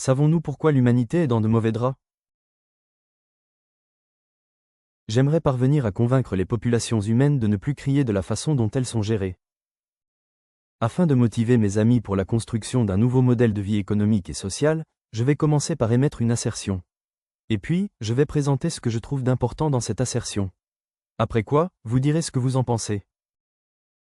Savons-nous pourquoi l'humanité est dans de mauvais draps? J'aimerais parvenir à convaincre les populations humaines de ne plus crier de la façon dont elles sont gérées. Afin de motiver mes amis pour la construction d'un nouveau modèle de vie économique et sociale, je vais commencer par émettre une assertion. Et puis, je vais présenter ce que je trouve d'important dans cette assertion. Après quoi, vous direz ce que vous en pensez.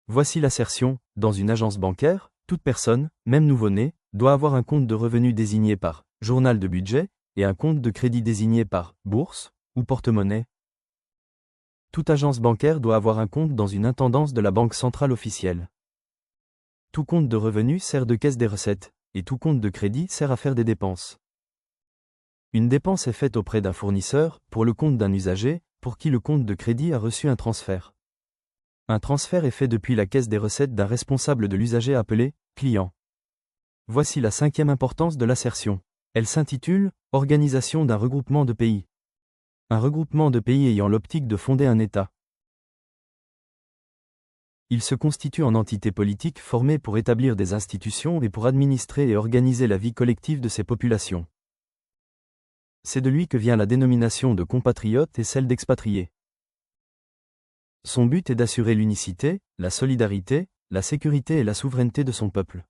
Voici l'assertion: dans une agence bancaire, toute personne, même nouveau-né, doit avoir un compte de revenus désigné par journal de budget et un compte de crédit désigné par bourse ou porte-monnaie. Toute agence bancaire doit avoir un compte dans une intendance de la banque centrale officielle. Tout compte de revenus sert de caisse des recettes, et tout compte de crédit sert à faire des dépenses. Une dépense est faite auprès d'un fournisseur, pour le compte d'un usager, pour qui le compte de crédit a reçu un transfert. Un transfert est fait depuis la caisse des recettes d'un responsable de l'usager appelé client. Voici la 5e importance de l'assertion. Elle s'intitule « Organisation d'un regroupement de pays ». Un regroupement de pays ayant l'optique de fonder un État. Il se constitue en entité politique formée pour établir des institutions et pour administrer et organiser la vie collective de ses populations. C'est de lui que vient la dénomination de compatriote et celle d'expatrié. Son but est d'assurer l'unicité, la solidarité, la sécurité et la souveraineté de son peuple.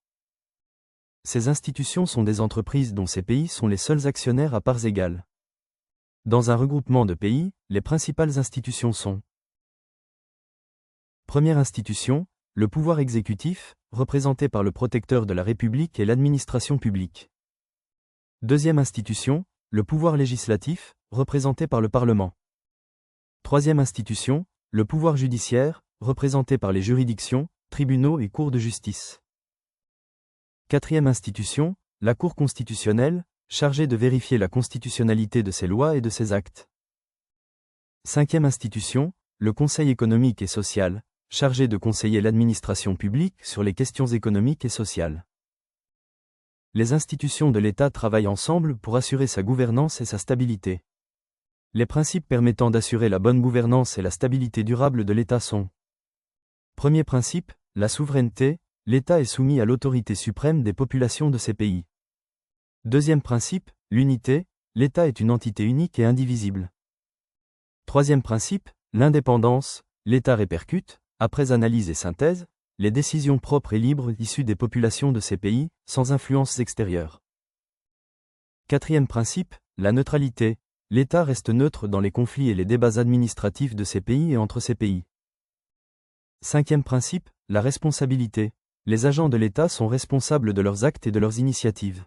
Ces institutions sont des entreprises dont ces pays sont les seuls actionnaires à parts égales. Dans un regroupement de pays, les principales institutions sont: Première institution, le pouvoir exécutif, représenté par le protecteur de la République et l'administration publique. Deuxième institution, le pouvoir législatif, représenté par le Parlement. Troisième institution, le pouvoir judiciaire, représenté par les juridictions, tribunaux et cours de justice. Quatrième institution, la Cour constitutionnelle, chargée de vérifier la constitutionnalité de ses lois et de ses actes. Cinquième institution, le Conseil économique et social, chargé de conseiller l'administration publique sur les questions économiques et sociales. Les institutions de l'État travaillent ensemble pour assurer sa gouvernance et sa stabilité. Les principes permettant d'assurer la bonne gouvernance et la stabilité durable de l'État sont: Premier principe, la souveraineté, l'État est soumis à l'autorité suprême des populations de ces pays. Deuxième principe, l'unité, l'État est une entité unique et indivisible. Troisième principe, l'indépendance, l'État répercute, après analyse et synthèse, les décisions propres et libres issues des populations de ces pays, sans influences extérieures. Quatrième principe, la neutralité, l'État reste neutre dans les conflits et les débats administratifs de ces pays et entre ces pays. Cinquième principe, la responsabilité, les agents de l'État sont responsables de leurs actes et de leurs initiatives.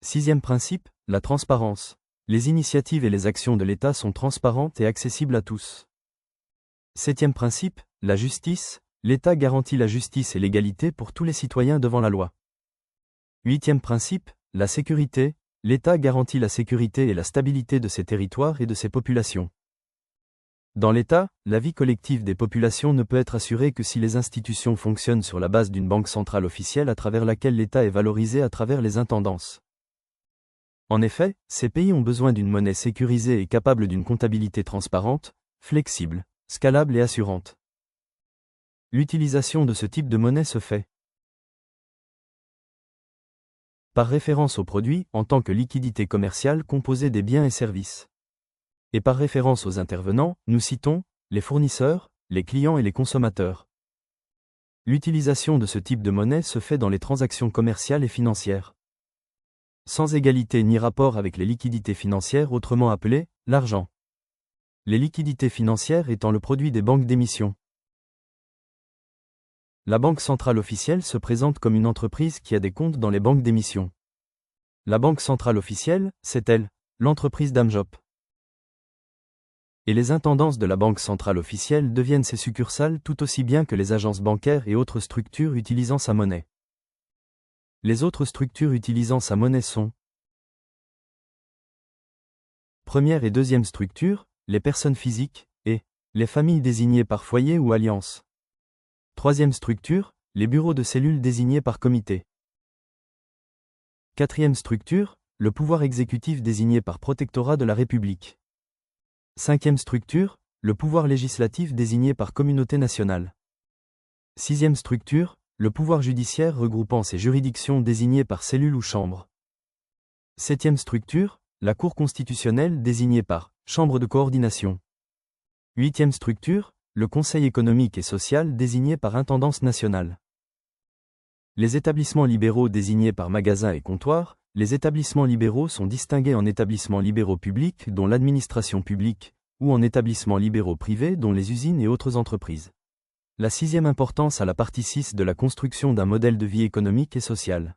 Sixième principe, la transparence, les initiatives et les actions de l'État sont transparentes et accessibles à tous. Septième principe, la justice, l'État garantit la justice et l'égalité pour tous les citoyens devant la loi. Huitième principe, la sécurité, l'État garantit la sécurité et la stabilité de ses territoires et de ses populations. Dans l'État, la vie collective des populations ne peut être assurée que si les institutions fonctionnent sur la base d'une banque centrale officielle à travers laquelle l'État est valorisé à travers les intendances. En effet, ces pays ont besoin d'une monnaie sécurisée et capable d'une comptabilité transparente, flexible, scalable et assurante. L'utilisation de ce type de monnaie se fait par référence aux produits en tant que liquidité commerciale composée des biens et services. Et par référence aux intervenants, nous citons les fournisseurs, les clients et les consommateurs. L'utilisation de ce type de monnaie se fait dans les transactions commerciales et financières. Sans égalité ni rapport avec les liquidités financières autrement appelées l'argent. Les liquidités financières étant le produit des banques d'émission. La Banque centrale officielle se présente comme une entreprise qui a des comptes dans les banques d'émission. La Banque centrale officielle, c'est elle, l'entreprise d'Amjop. Et les intendances de la Banque centrale officielle deviennent ses succursales tout aussi bien que les agences bancaires et autres structures utilisant sa monnaie. Les autres structures utilisant sa monnaie sont: Première et deuxième structure, les personnes physiques, et les familles désignées par foyer ou alliance. Troisième structure, les bureaux de cellules désignés par comité. Quatrième structure, le pouvoir exécutif désigné par protectorat de la République. Cinquième structure, le pouvoir législatif désigné par communauté nationale. Sixième structure, le pouvoir judiciaire regroupant ces juridictions désignées par cellule ou chambre. Septième structure, la Cour constitutionnelle désignée par Chambre de coordination. Huitième structure, le Conseil économique et social désigné par Intendance nationale. Les établissements libéraux désignés par magasins et comptoirs. Les établissements libéraux sont distingués en établissements libéraux publics dont l'administration publique, ou en établissements libéraux privés dont les usines et autres entreprises. La sixième importance à la partie 6 de la construction d'un modèle de vie économique et sociale.